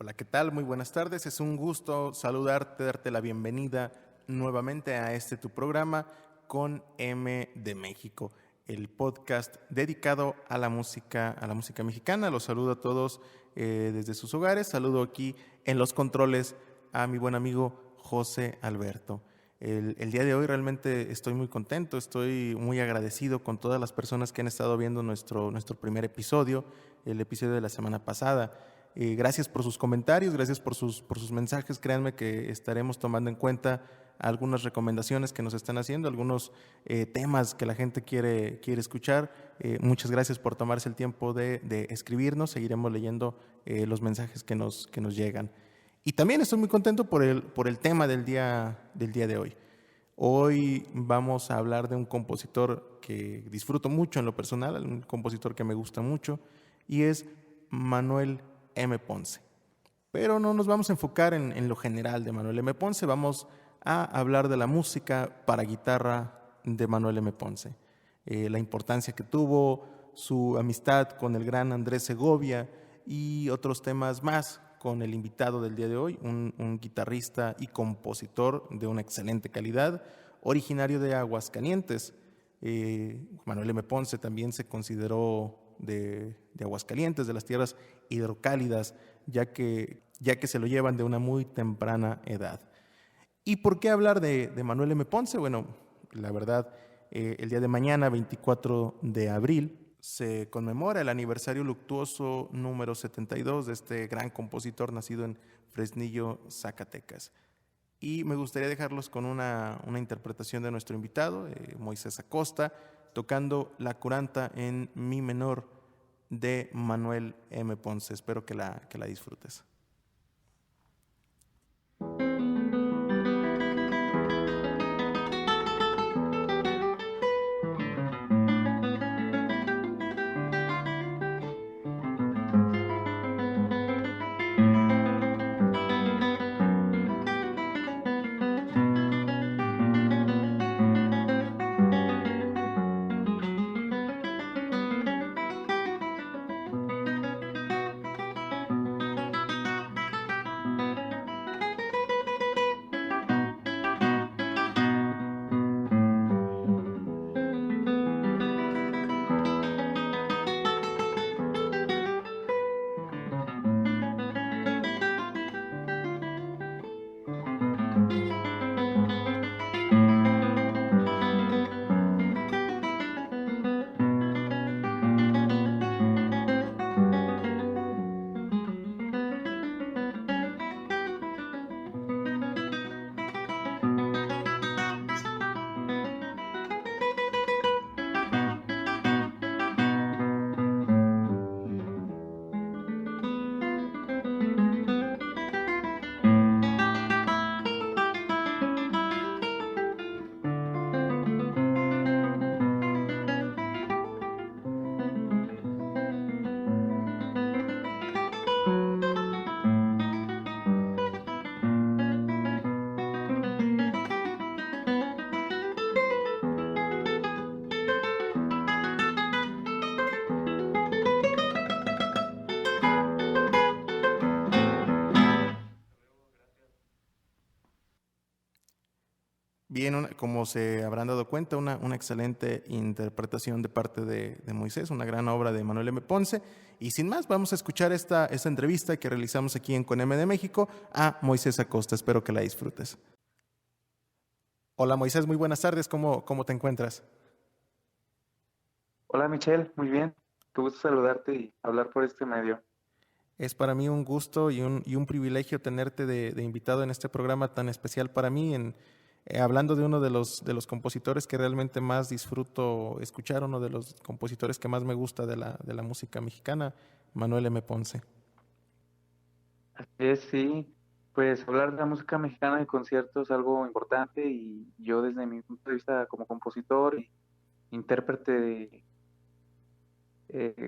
Hola, ¿qué tal? Muy buenas tardes. Es un gusto saludarte, darte la bienvenida nuevamente a este tu programa con M de México, el podcast dedicado a la música mexicana. Los saludo a todos desde sus hogares. Saludo aquí en los controles a mi buen amigo José Alberto. El día de hoy realmente estoy muy contento, estoy muy agradecido con todas las personas que han estado viendo nuestro primer episodio, el episodio de la semana pasada. Gracias por sus comentarios, gracias por sus mensajes. Créanme que estaremos tomando en cuenta algunas recomendaciones que nos están haciendo, algunos temas que la gente quiere escuchar. Muchas gracias por tomarse el tiempo de escribirnos. Seguiremos leyendo los mensajes que nos llegan. Y también estoy muy contento por el tema del día de hoy. Hoy vamos a hablar de un compositor que disfruto mucho en lo personal, un compositor que me gusta mucho, y es Manuel M. Ponce. Pero no nos vamos a enfocar en lo general de Manuel M. Ponce, vamos a hablar de la música para guitarra de Manuel M. Ponce. La importancia que tuvo, su amistad con el gran Andrés Segovia y otros temas más con el invitado del día de hoy, un guitarrista y compositor de una excelente calidad, originario de Aguascalientes. Manuel M. Ponce también se consideró de Aguascalientes, de las tierras hidrocálidas, ya que se lo llevan de una muy temprana edad. ¿Y por qué hablar de Manuel M. Ponce? Bueno, la verdad, el día de mañana, 24 de abril, se conmemora el aniversario luctuoso número 72 de este gran compositor nacido en Fresnillo, Zacatecas. Y me gustaría dejarlos con una interpretación de nuestro invitado, Moisés Acosta, tocando la curanta en mi menor de Manuel M. Ponce. Espero que la disfrutes. Bien, como se habrán dado cuenta, una excelente interpretación de parte de Moisés, una gran obra de Manuel M. Ponce. Y sin más, vamos a escuchar esta entrevista que realizamos aquí en Con M de México a Moisés Acosta. Espero que la disfrutes. Hola Moisés, muy buenas tardes. ¿Cómo te encuentras? Hola Michelle, muy bien. Qué gusto saludarte y hablar por este medio. Es para mí un gusto y un privilegio tenerte de invitado en este programa tan especial para mí, hablando de uno de los compositores que realmente más disfruto escuchar, uno de los compositores que más me gusta de la música mexicana, Manuel M. Ponce. Así es, sí. Pues hablar de la música mexicana de conciertos es algo importante y yo desde mi punto de vista como compositor y intérprete,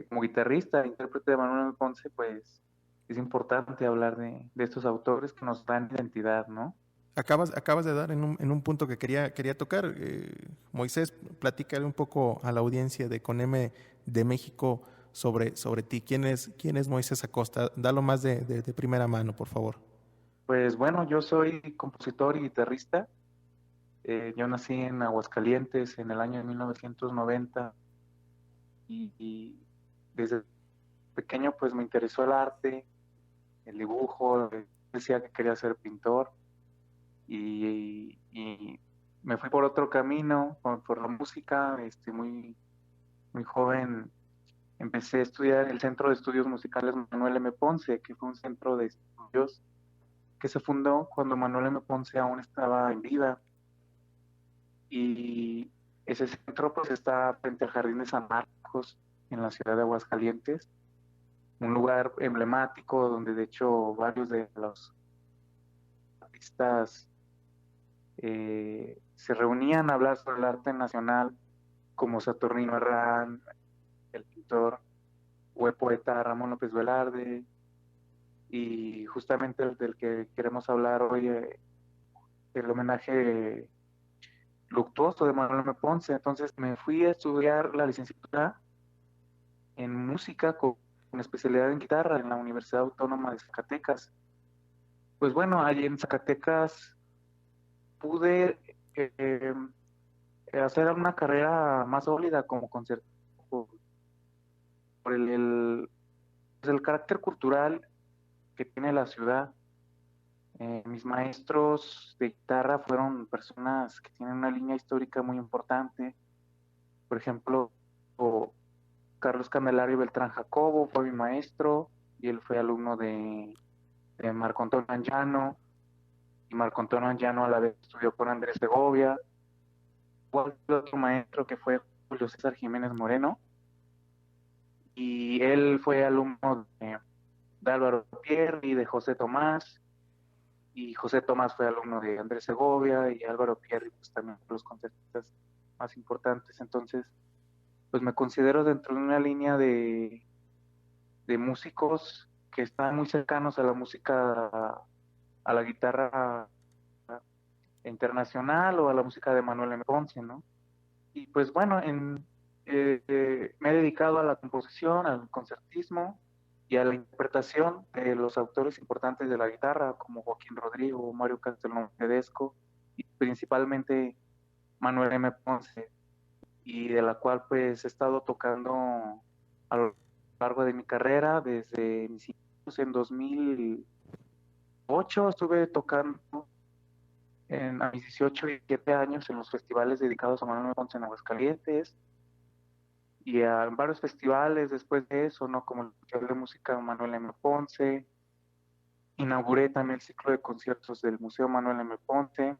como guitarrista, intérprete de Manuel Ponce, pues es importante hablar de estos autores que nos dan identidad, ¿no? Acabas de dar en un punto que quería tocar. Moisés, platícale un poco a la audiencia de Con M de México sobre ti. ¿Quién es Moisés Acosta? Dalo más de primera mano, por favor. Pues bueno, yo soy compositor y guitarrista. Yo nací en Aguascalientes en el año 1990 y desde pequeño pues me interesó el arte, el dibujo. Decía que quería ser pintor y me fui por otro camino, por la música. Muy joven empecé a estudiar en el Centro de Estudios Musicales Manuel M. Ponce, que fue un centro de estudios que se fundó cuando Manuel M. Ponce aún estaba en vida. Y ese centro pues está frente al Jardín de San Marcos, en la ciudad de Aguascalientes, un lugar emblemático donde de hecho varios de los artistas se reunían a hablar sobre el arte nacional, como Saturnino Herrán, el pintor, o el poeta Ramón López Velarde, y justamente el del que queremos hablar hoy, el homenaje luctuoso de Manuel M. Ponce. Entonces me fui a estudiar la licenciatura en música con especialidad en guitarra en la Universidad Autónoma de Zacatecas. Pues bueno, allí en Zacatecas pude hacer una carrera más sólida como concierto por pues el carácter cultural que tiene la ciudad. Mis maestros de guitarra fueron personas que tienen una línea histórica muy importante. Por ejemplo, Carlos Candelario Beltrán Jacobo fue mi maestro y él fue alumno de Marco Antonio Anguiano, y Marco Antonio Anguiano a la vez estudió con Andrés Segovia. Hubo otro maestro que fue Julio César Jiménez Moreno, y él fue alumno de Álvaro Pierri y de José Tomás, y José Tomás fue alumno de Andrés Segovia, y Álvaro Pierri pues también los concertistas más importantes. Entonces pues me considero dentro de una línea de músicos que están muy cercanos a la música, a la guitarra internacional o a la música de Manuel M. Ponce, ¿no? Y pues bueno, me he dedicado a la composición, al concertismo y a la interpretación de los autores importantes de la guitarra, como Joaquín Rodrigo, Mario Castellón Tedesco y principalmente Manuel M. Ponce, y de la cual pues he estado tocando a lo largo de mi carrera. Desde mis inicios en 2008 estuve tocando a mis 18 y 17 años en los festivales dedicados a Manuel M. Ponce en Aguascalientes, y a varios festivales después de eso, ¿no? Como el Festival de Música Manuel M. Ponce. Inauguré también el ciclo de conciertos del Museo Manuel M. Ponce.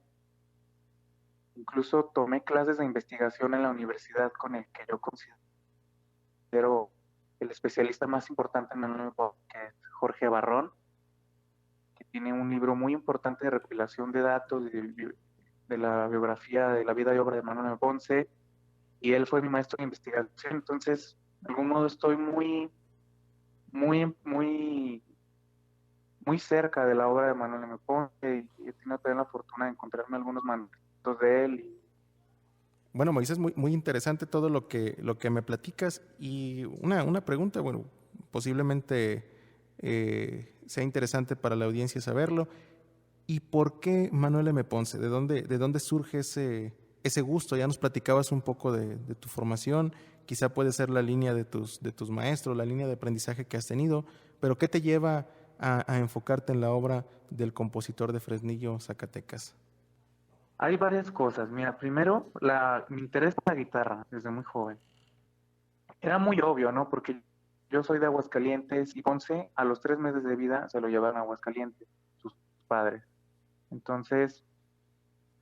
Incluso tomé clases de investigación en la universidad con el que yo considero el especialista más importante en Manuel M. Ponce, que es Jorge Barrón, que tiene un libro muy importante de recopilación de datos de la biografía, de la vida y obra de Manuel M. Ponce, y él fue mi maestro de investigación. Entonces, de algún modo estoy muy, muy, muy cerca de la obra de Manuel M. Ponce, y he tenido también la fortuna de encontrarme algunos manuscritos de él. Bueno, Moisés, muy interesante todo lo que me platicas. Y una pregunta, bueno, posiblemente sea interesante para la audiencia saberlo. ¿Y por qué Manuel M. Ponce? De dónde surge ese gusto? Ya nos platicabas un poco de tu formación, quizá puede ser la línea de tus maestros, la línea de aprendizaje que has tenido, pero ¿qué te lleva a enfocarte en la obra del compositor de Fresnillo, Zacatecas? Hay varias cosas. Mira, primero, mi interés por la guitarra desde muy joven. Era muy obvio, ¿no? Porque yo soy de Aguascalientes y Ponce a los 3 meses de vida se lo llevaron a Aguascalientes, sus padres. Entonces,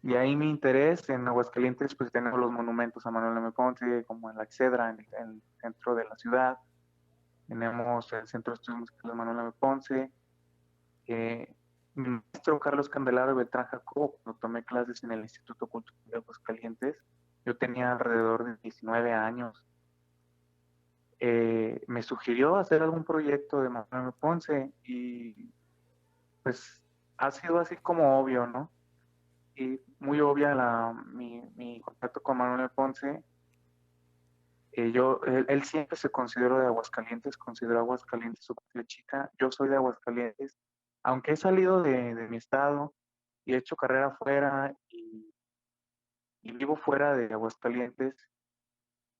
de ahí mi interés. En Aguascalientes pues tenemos los monumentos a Manuel M. Ponce, como en la Excedra, en el centro de la ciudad. Tenemos el Centro de Estudios Musicales de Manuel M. Ponce. Mi maestro Carlos Candelario Beltrán Jacobo, cuando tomé clases en el Instituto Cultural de Aguascalientes, yo tenía alrededor de 19 años. Me sugirió hacer algún proyecto de Manuel M. Ponce, y pues ha sido así como obvio, ¿no? Y muy obvia mi contacto con Manuel M. Ponce. Él siempre se consideró de Aguascalientes, consideró Aguascalientes su patria chica. Yo soy de Aguascalientes, aunque he salido de mi estado y he hecho carrera fuera y vivo fuera de Aguascalientes,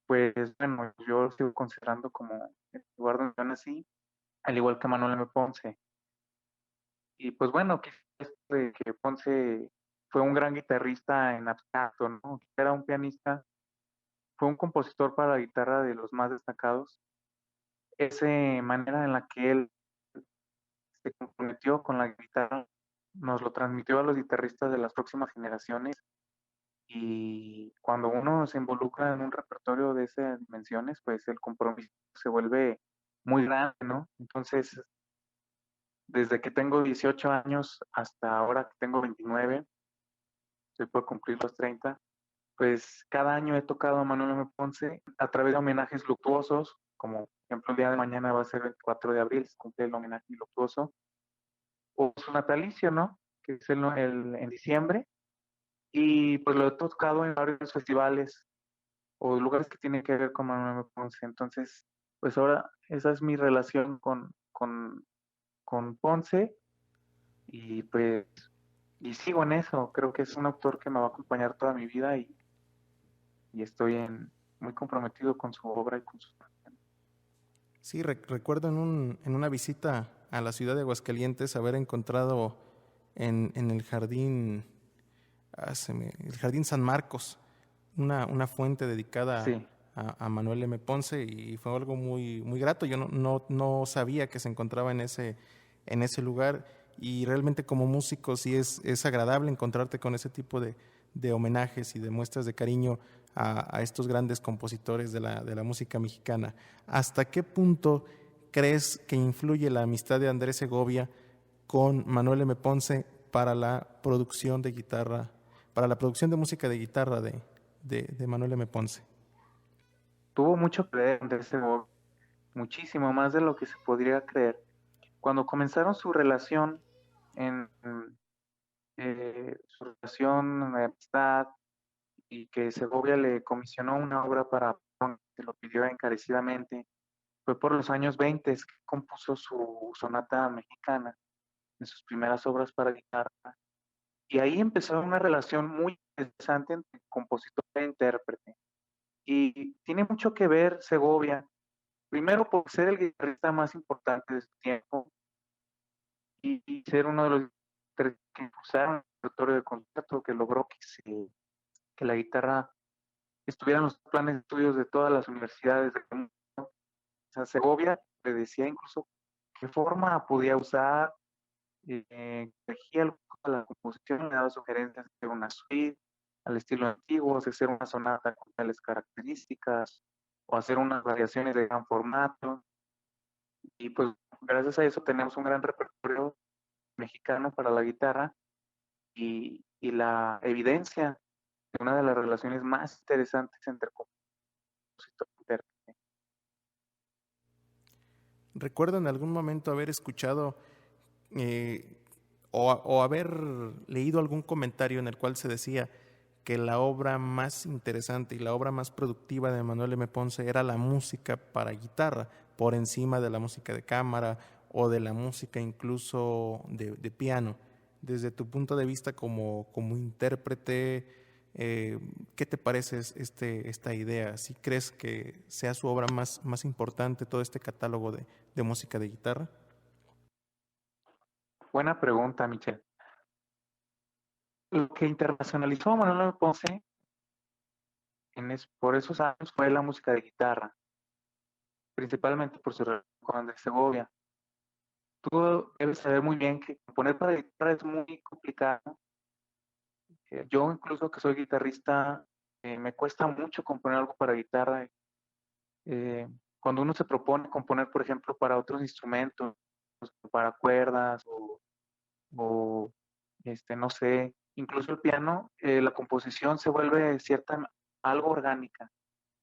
pues bueno, yo lo sigo considerando como el lugar donde yo nací, al igual que Manuel M. Ponce. Y pues bueno, que Ponce fue un gran guitarrista en abstracto, ¿no? Era un pianista, fue un compositor para la guitarra de los más destacados. Esa manera en la que él se comprometió con la guitarra nos lo transmitió a los guitarristas de las próximas generaciones y cuando uno se involucra en un repertorio de esas dimensiones, pues el compromiso se vuelve muy grande, ¿no? Entonces, desde que tengo 18 años hasta ahora que tengo 29, estoy por cumplir los 30, pues cada año he tocado a Manuel M. Ponce a través de homenajes luctuosos, como por ejemplo el día de mañana va a ser el 4 de abril, se cumple el homenaje luctuoso, o su natalicio, ¿no? Que es en diciembre, y pues lo he tocado en varios festivales o lugares que tienen que ver con Manuel M. Ponce. Entonces, pues ahora esa es mi relación con Ponce y pues y sigo en eso. Creo que es un autor que me va a acompañar toda mi vida y estoy muy comprometido con su obra y con su... Sí, recuerdo en una visita a la ciudad de Aguascalientes haber encontrado en el jardín, el jardín San Marcos, una fuente dedicada Sí, a Manuel M. Ponce y fue algo muy grato. Yo no sabía que se encontraba en ese lugar y realmente como músico sí es agradable encontrarte con ese tipo de homenajes y de muestras de cariño a estos grandes compositores de la música mexicana. ¿Hasta qué punto crees que influye la amistad de Andrés Segovia con Manuel M. Ponce para la producción de guitarra, para la producción de música de guitarra de Manuel M. Ponce? tuvo mucho que ver Andrés Segovia, muchísimo más de lo que se podría creer. Cuando comenzaron en, su relación de amistad y que Segovia le comisionó una obra para que lo pidió encarecidamente, fue por los años 20 que compuso su sonata mexicana, en sus primeras obras para guitarra. Y ahí empezó una relación muy interesante entre compositor e intérprete. Y tiene mucho que ver Segovia, primero por ser el guitarrista más importante de su tiempo y ser uno de los que impulsaron el repertorio de concierto que logró que la guitarra estuviera en los planes de estudios de todas las universidades del mundo. O sea, Segovia le decía incluso qué forma podía usar, elegía la composición, le daba sugerencias de hacer una suite al estilo antiguo, de hacer una sonata con tales características, o hacer unas variaciones de gran formato. Y pues gracias a eso tenemos un gran repertorio mexicano para la guitarra y la evidencia de una de las relaciones más interesantes entre compositor y intérprete. Recuerdo en algún momento haber escuchado o haber leído algún comentario en el cual se decía que la obra más interesante y la obra más productiva de Manuel M. Ponce era la música para guitarra, por encima de la música de cámara o de la música incluso de piano. Desde tu punto de vista como intérprete, ¿qué te parece esta idea? ¿Si crees que sea su obra más importante todo este catálogo de música de guitarra? Buena pregunta, Michelle. Lo que internacionalizó a Manuel Ponce por esos años fue la música de guitarra, principalmente por su relación con Andrés Segovia. Tú debes saber muy bien que componer para guitarra es muy complicado. Yo incluso que soy guitarrista, me cuesta mucho componer algo para guitarra. Eh, Cuando uno se propone componer, por ejemplo, para otros instrumentos, para cuerdas o no sé, incluso el piano, la composición se vuelve algo orgánica.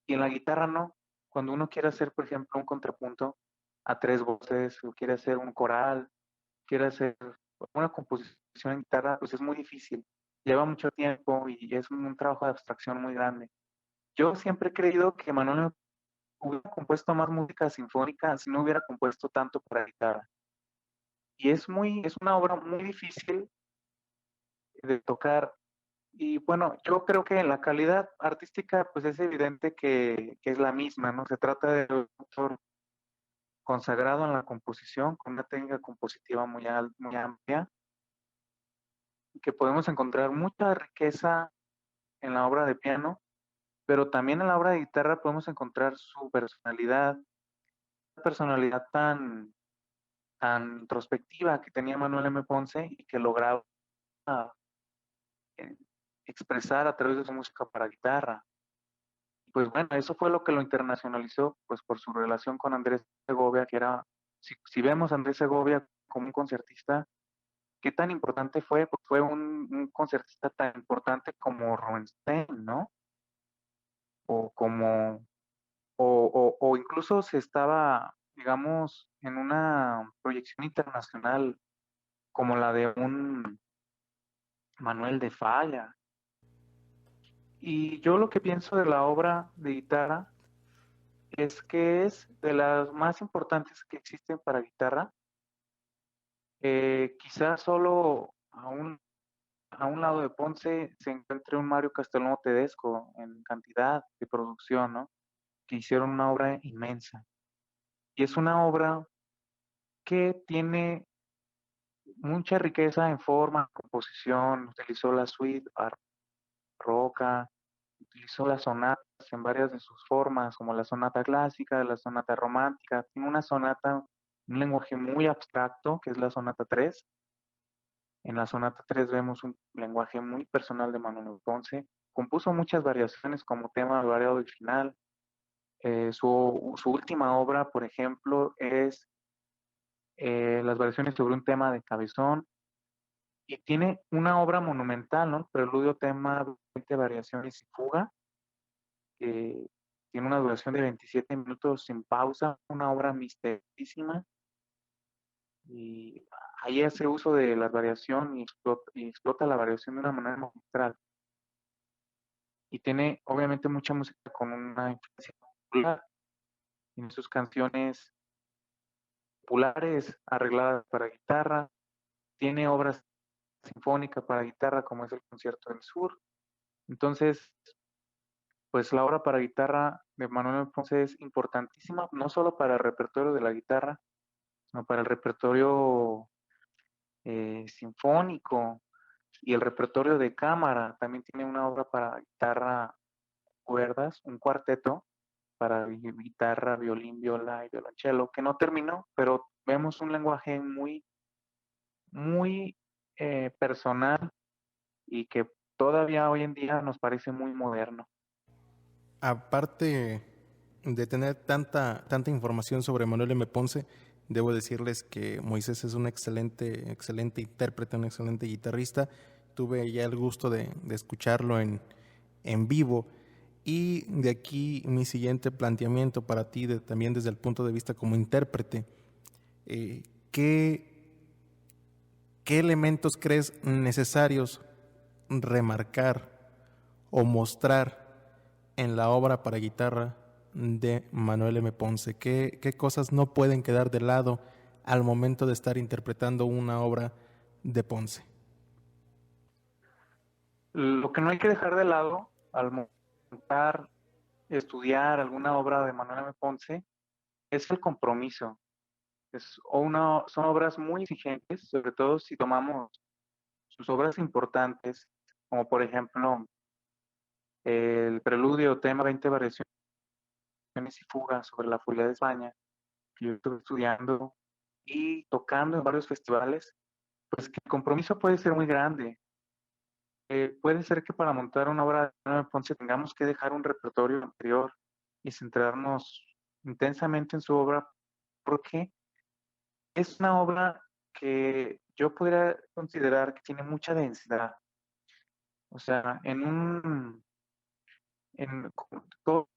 Y en la guitarra no. Cuando uno quiere hacer, por ejemplo, un contrapunto a tres voces, o quiere hacer un coral, quiere hacer una composición en guitarra, pues es muy difícil. Lleva mucho tiempo y es un trabajo de abstracción muy grande. Yo siempre he creído que Manuel hubiera compuesto más música sinfónica si no hubiera compuesto tanto para guitarra. Y es una obra muy difícil de tocar. Y bueno, yo creo que la calidad artística, pues es evidente que es la misma, ¿no? Se trata de un autor consagrado en la composición, con una técnica compositiva muy amplia, y que podemos encontrar mucha riqueza en la obra de piano, pero también en la obra de guitarra podemos encontrar su personalidad, una personalidad tan introspectiva que tenía Manuel M. Ponce y que lograba eh, expresar a través de su música para guitarra. Pues bueno, eso fue lo que lo internacionalizó, pues por su relación con Andrés Segovia, que era, si vemos a Andrés Segovia como un concertista, ¿qué tan importante fue? Pues fue un concertista tan importante como Rubinstein, ¿no? O como, o incluso se estaba, digamos, en una proyección internacional como la de un Manuel de Falla. Y yo lo que pienso de la obra de guitarra es que es de las más importantes que existen para guitarra. Quizás solo a un lado de Ponce se encuentre un Mario Castellano Tedesco en cantidad de producción, ¿no? Que hicieron una obra inmensa. Y es una obra que tiene mucha riqueza en forma, composición, utilizó la suite barroca, utilizó las sonatas en varias de sus formas, como la sonata clásica, la sonata romántica, tiene una sonata, un lenguaje muy abstracto, que es la sonata 3. En la sonata 3 vemos un lenguaje muy personal de Manuel Ponce. Compuso muchas variaciones como tema variado y final. Su última obra, por ejemplo, es las variaciones sobre un tema de Cabezón, y tiene una obra monumental, ¿no? Preludio, tema, 20 variaciones y fuga, que tiene una duración de 27 minutos sin pausa, una obra misteriosísima, y ahí hace uso de la variación y explota la variación de una manera magistral. Y tiene obviamente mucha música con una influencia popular. Tiene sus canciones populares arregladas para guitarra, tiene obras sinfónicas para guitarra como es el Concierto del Sur. Entonces, pues la obra para guitarra de Manuel Ponce es importantísima, no solo para el repertorio de la guitarra, sino para el repertorio sinfónico y el repertorio de cámara. También tiene una obra para guitarra, cuerdas, un cuarteto para guitarra, violín, viola y violonchelo, que no terminó, pero vemos un lenguaje muy personal y que todavía hoy en día nos parece muy moderno. Aparte de tener tanta información sobre Manuel M. Ponce, debo decirles que Moisés es un excelente intérprete, un excelente guitarrista. Tuve ya el gusto de escucharlo en vivo. Y de aquí mi siguiente planteamiento para ti, también desde el punto de vista como intérprete. Eh, ¿qué, ¿Qué elementos crees necesarios remarcar o mostrar en la obra para guitarra de Manuel M. Ponce? ¿Qué cosas no pueden quedar de lado al momento de estar interpretando una obra de Ponce? Lo que no hay que dejar de lado al montar, estudiar alguna obra de Manuel M. Ponce es el compromiso. Son obras muy exigentes, sobre todo si tomamos sus obras importantes, como por ejemplo el preludio, tema 20 variaciones y fugas sobre la furia de España, que yo estuve estudiando y tocando en varios festivales. Pues que el compromiso puede ser muy grande. Puede ser que para montar una obra de Manuel Ponce tengamos que dejar un repertorio anterior y centrarnos intensamente en su obra, porque es una obra que yo podría considerar que tiene mucha densidad. O sea, en todo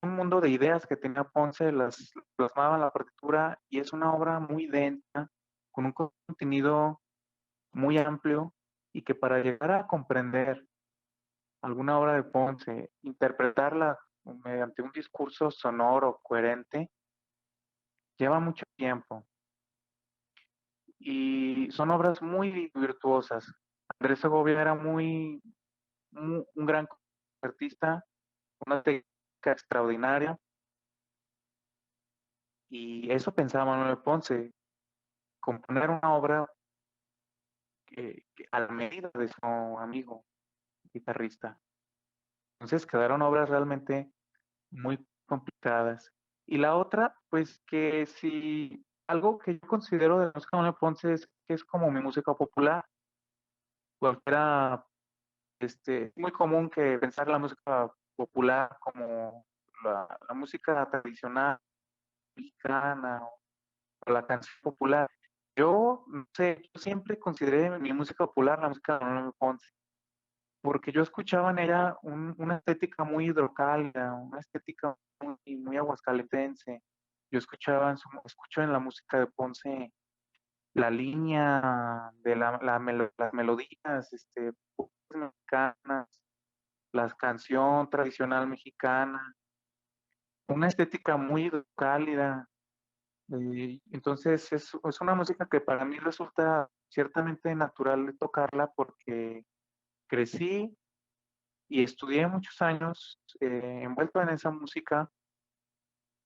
un mundo de ideas que tenía Ponce, las plasmaba en la partitura, y es una obra muy densa, con un contenido muy amplio, y que para llegar a comprender alguna obra de Ponce, interpretarla mediante un discurso sonoro, coherente, lleva mucho tiempo y son obras muy virtuosas. Andrés Segovia era un gran artista, una técnica extraordinaria, y eso pensaba Manuel Ponce, componer una obra a la medida de su amigo guitarrista. Entonces quedaron obras realmente muy complicadas. Y la otra, pues que si algo que yo considero de la música de Manuel Ponce es que es como mi música popular. Cualquiera, es muy común que pensar la música popular como la música tradicional mexicana o la canción popular. Yo, no sé, yo siempre consideré mi música popular la música de Manuel Ponce, porque yo escuchaba en ella una estética muy hidrocálida, una estética muy aguascalentense. Yo escucho en la música de Ponce la línea de las melodías mexicanas, la canción tradicional mexicana, una estética muy cálida. Entonces es una música que para mí resulta ciertamente natural de tocarla porque crecí y estudié muchos años envuelto en esa música,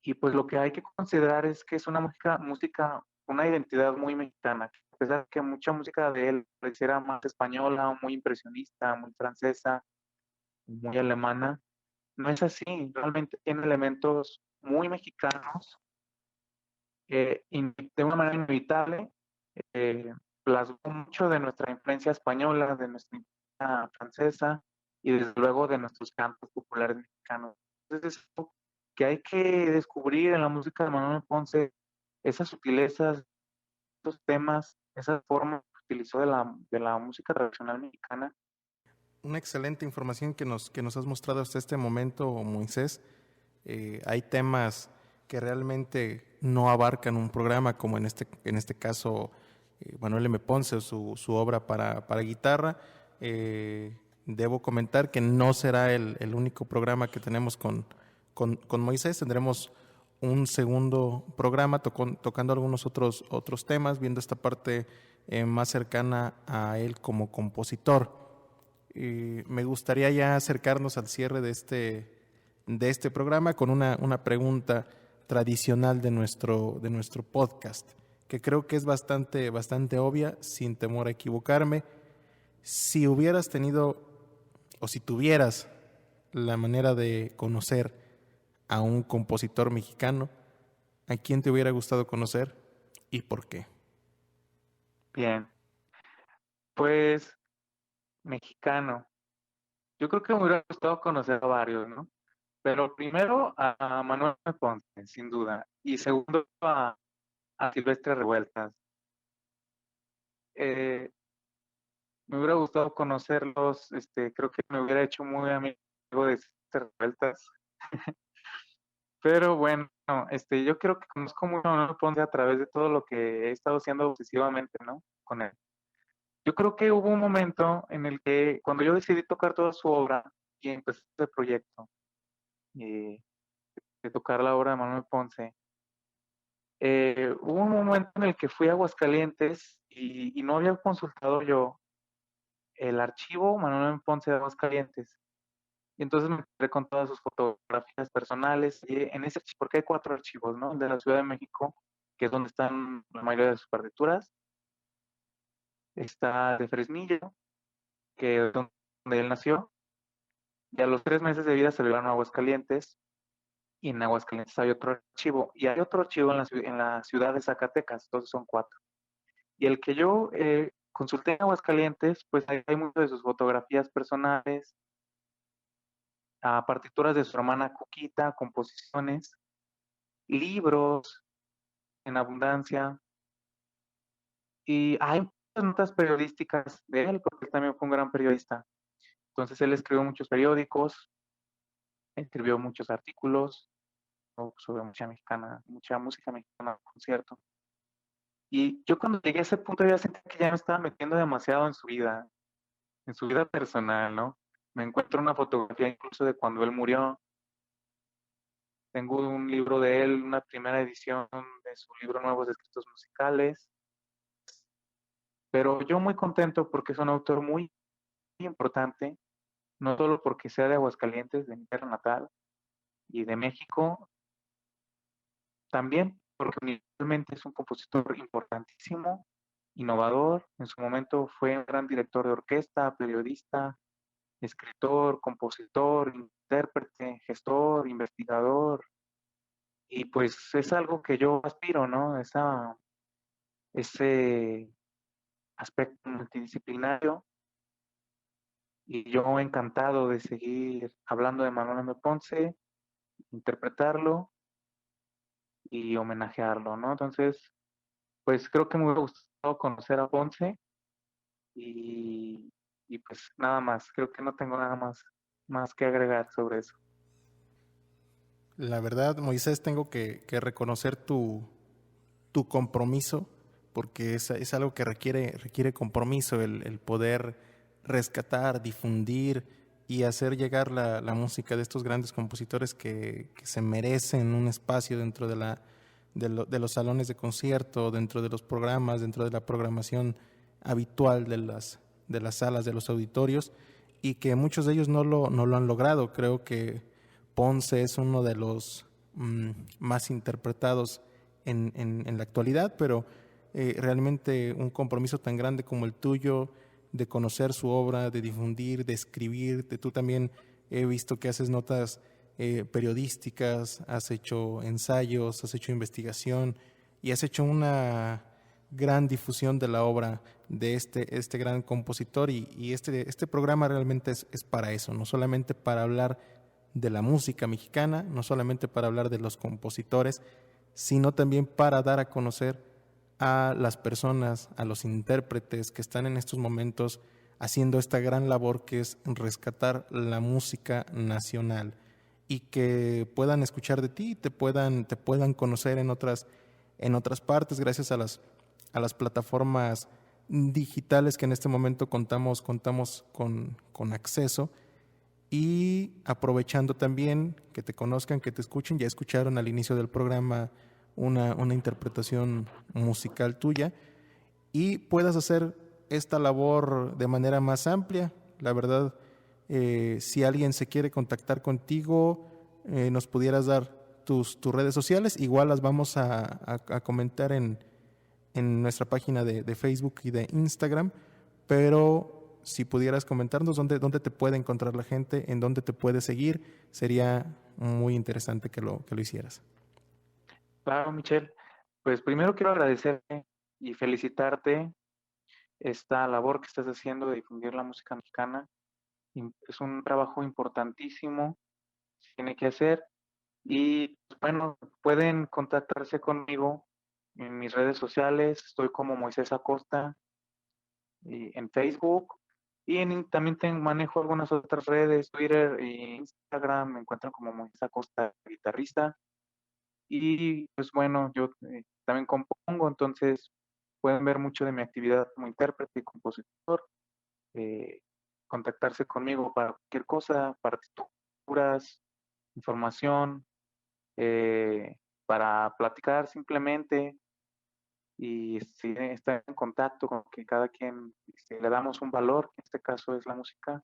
y pues lo que hay que considerar es que es una música, una identidad muy mexicana, a pesar de que mucha música de él pareciera más española, muy impresionista, muy francesa, muy alemana. No es así, realmente tiene elementos muy mexicanos, de una manera inevitable, plasmó mucho de nuestra influencia española, de nuestra influencia francesa y desde luego de nuestros cantos populares mexicanos. Entonces es algo que hay que descubrir en la música de Manuel Ponce, esas sutilezas, esos temas, esas formas que utilizó de la música tradicional mexicana. Una excelente información que nos has mostrado hasta este momento, Moisés. Hay temas que realmente no abarcan un programa, como en este caso Manuel M. Ponce, su obra para guitarra. Debo comentar que no será el único programa que tenemos con Moisés. Tendremos un segundo programa tocando algunos otros temas, viendo esta parte más cercana a él como compositor. Me gustaría ya acercarnos al cierre de este programa con una pregunta tradicional de nuestro podcast, que creo que es bastante obvia, sin temor a equivocarme. Si hubieras tenido, o si tuvieras la manera de conocer a un compositor mexicano, ¿a quién te hubiera gustado conocer y por qué? Bien, pues mexicano. Yo creo que me hubiera gustado conocer a varios, ¿no? Pero primero a Manuel Ponce, sin duda. Y segundo a Silvestre Revueltas. Eh, Me hubiera gustado conocerlos, creo que me hubiera hecho muy amigo de Silvestre Revueltas. Pero bueno, yo creo que conozco mucho a Manuel Ponce a través de todo lo que he estado haciendo obsesivamente, ¿no? Con él. Yo creo que hubo un momento en el que cuando yo decidí tocar toda su obra y empecé este proyecto eh, de tocar la obra de Manuel Ponce, hubo un momento en el que fui a Aguascalientes y no había consultado yo el archivo Manuel Ponce de Aguascalientes. Y entonces me encontré con todas sus fotografías personales. Y en ese archivo, porque hay 4 archivos, ¿no? El de la Ciudad de México, que es donde están la mayoría de sus partituras. Está de Fresnillo, que es donde él nació. Y a los 3 meses de vida se lo llevaron a Aguascalientes. Y en Aguascalientes hay otro archivo. Y hay otro archivo en la ciudad de Zacatecas. Entonces son 4. Y el que yo consulté en Aguascalientes, pues hay muchas de sus fotografías personales, a partituras de su hermana Cuquita, composiciones, libros en abundancia, y hay muchas notas periodísticas de él, porque él también fue un gran periodista. Entonces él escribió muchos periódicos, escribió muchos artículos sobre mucha música mexicana, por cierto. Y yo cuando llegué a ese punto ya sentí que ya me estaba metiendo demasiado en su vida personal, ¿no? Me encuentro una fotografía incluso de cuando él murió, Tengo un libro de él, una primera edición de su libro Nuevos Escritos Musicales, pero yo muy contento porque es un autor muy importante, no solo porque sea de Aguascalientes, de mi tierra natal, y de México, también porque universalmente es un compositor importantísimo, innovador. En su momento fue un gran director de orquesta, periodista, escritor, compositor, intérprete, gestor, investigador. Y pues es algo que yo aspiro, ¿no? Ese aspecto multidisciplinario. Y yo encantado de seguir hablando de Manuel M. Ponce, interpretarlo y homenajearlo, ¿no? Entonces, pues creo que me hubiera gustado conocer a Ponce y, y pues nada más, creo que no tengo nada más que agregar sobre eso. La verdad, Moisés, tengo que reconocer tu compromiso, porque es algo que requiere compromiso, el poder rescatar, difundir y hacer llegar la música de estos grandes compositores que se merecen un espacio dentro de los salones de concierto, dentro de los programas, dentro de la programación habitual de las salas, de los auditorios, y que muchos de ellos no lo han logrado. Creo que Ponce es uno de los más interpretados en la actualidad, pero realmente un compromiso tan grande como el tuyo de conocer su obra, de difundir, de escribir, tú también he visto que haces notas periodísticas, has hecho ensayos, has hecho investigación y has hecho una gran difusión de la obra de este gran compositor y este programa realmente es para eso, no solamente para hablar de la música mexicana, no solamente para hablar de los compositores, sino también para dar a conocer a las personas, a los intérpretes que están en estos momentos haciendo esta gran labor que es rescatar la música nacional y que puedan escuchar de ti, te puedan conocer en otras partes gracias a las plataformas digitales que en este momento contamos con acceso. Y aprovechando también que te conozcan, que te escuchen, ya escucharon al inicio del programa una interpretación musical tuya y puedas hacer esta labor de manera más amplia. La verdad, si alguien se quiere contactar contigo, nos pudieras dar tus redes sociales, igual las vamos a comentar en nuestra página de Facebook y de Instagram, pero si pudieras comentarnos dónde te puede encontrar la gente, en dónde te puede seguir, sería muy interesante que lo hicieras. Claro, Michelle. Pues primero quiero agradecerte y felicitarte esta labor que estás haciendo de difundir la música mexicana. Es un trabajo importantísimo, se tiene que hacer. Y bueno, pueden contactarse conmigo en mis redes sociales. Estoy como Moisés Acosta en Facebook. Y también manejo algunas otras redes, Twitter e Instagram. Me encuentran como Moisés Acosta, guitarrista. Y pues bueno, yo también compongo, entonces pueden ver mucho de mi actividad como intérprete y compositor. eh, Contactarse conmigo para cualquier cosa, partituras, información, para platicar simplemente y estar en contacto con que cada quien le damos un valor, que en este caso es la música,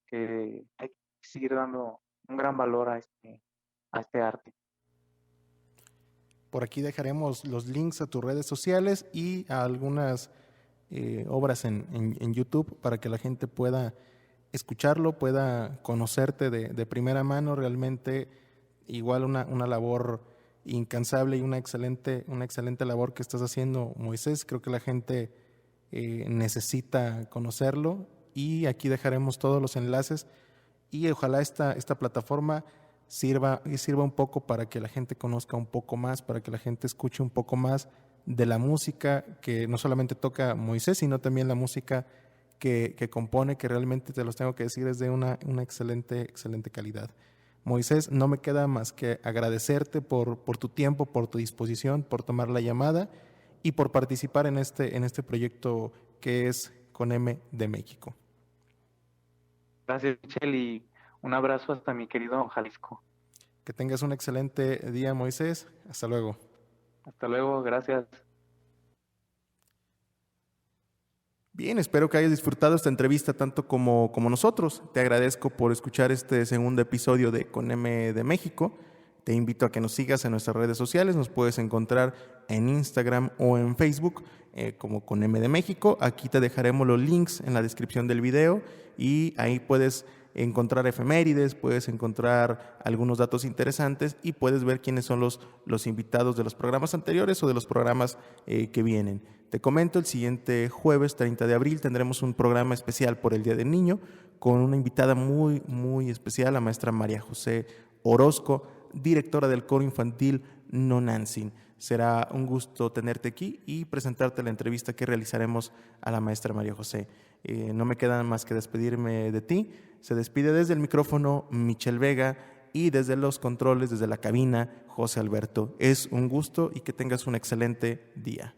que hay que seguir dando un gran valor a este arte. Por aquí dejaremos los links a tus redes sociales y a algunas obras en YouTube para que la gente pueda escucharlo, pueda conocerte de primera mano. Realmente igual una labor incansable y una excelente labor que estás haciendo, Moisés. Creo que la gente necesita conocerlo y aquí dejaremos todos los enlaces y ojalá esta plataforma sirva un poco para que la gente conozca un poco más, para que la gente escuche un poco más de la música que no solamente toca Moisés, sino también la música que compone, que realmente te los tengo que decir es de una excelente calidad. Moisés, no me queda más que agradecerte por tu tiempo, por tu disposición, por tomar la llamada y por participar en este proyecto que es con M de México. Gracias, Michelle, y un abrazo hasta mi querido Jalisco. Que tengas un excelente día, Moisés. Hasta luego. Hasta luego, gracias. Bien, espero que hayas disfrutado esta entrevista tanto como nosotros. Te agradezco por escuchar este segundo episodio de Con M de México. Te invito a que nos sigas en nuestras redes sociales. Nos puedes encontrar en Instagram o en Facebook como Con M de México. Aquí te dejaremos los links en la descripción del video y ahí puedes encontrar efemérides, puedes encontrar algunos datos interesantes y puedes ver quiénes son los invitados de los programas anteriores o de los programas que vienen. Te comento, el siguiente jueves 30 de abril tendremos un programa especial por el Día del Niño con una invitada muy, muy especial, la maestra María José Orozco, directora del coro infantil Nonantzin. Será un gusto tenerte aquí y presentarte la entrevista que realizaremos a la maestra María José. No me queda más que despedirme de ti. Se despide desde el micrófono Michelle Vega y desde los controles, desde la cabina, José Alberto. Es un gusto y que tengas un excelente día.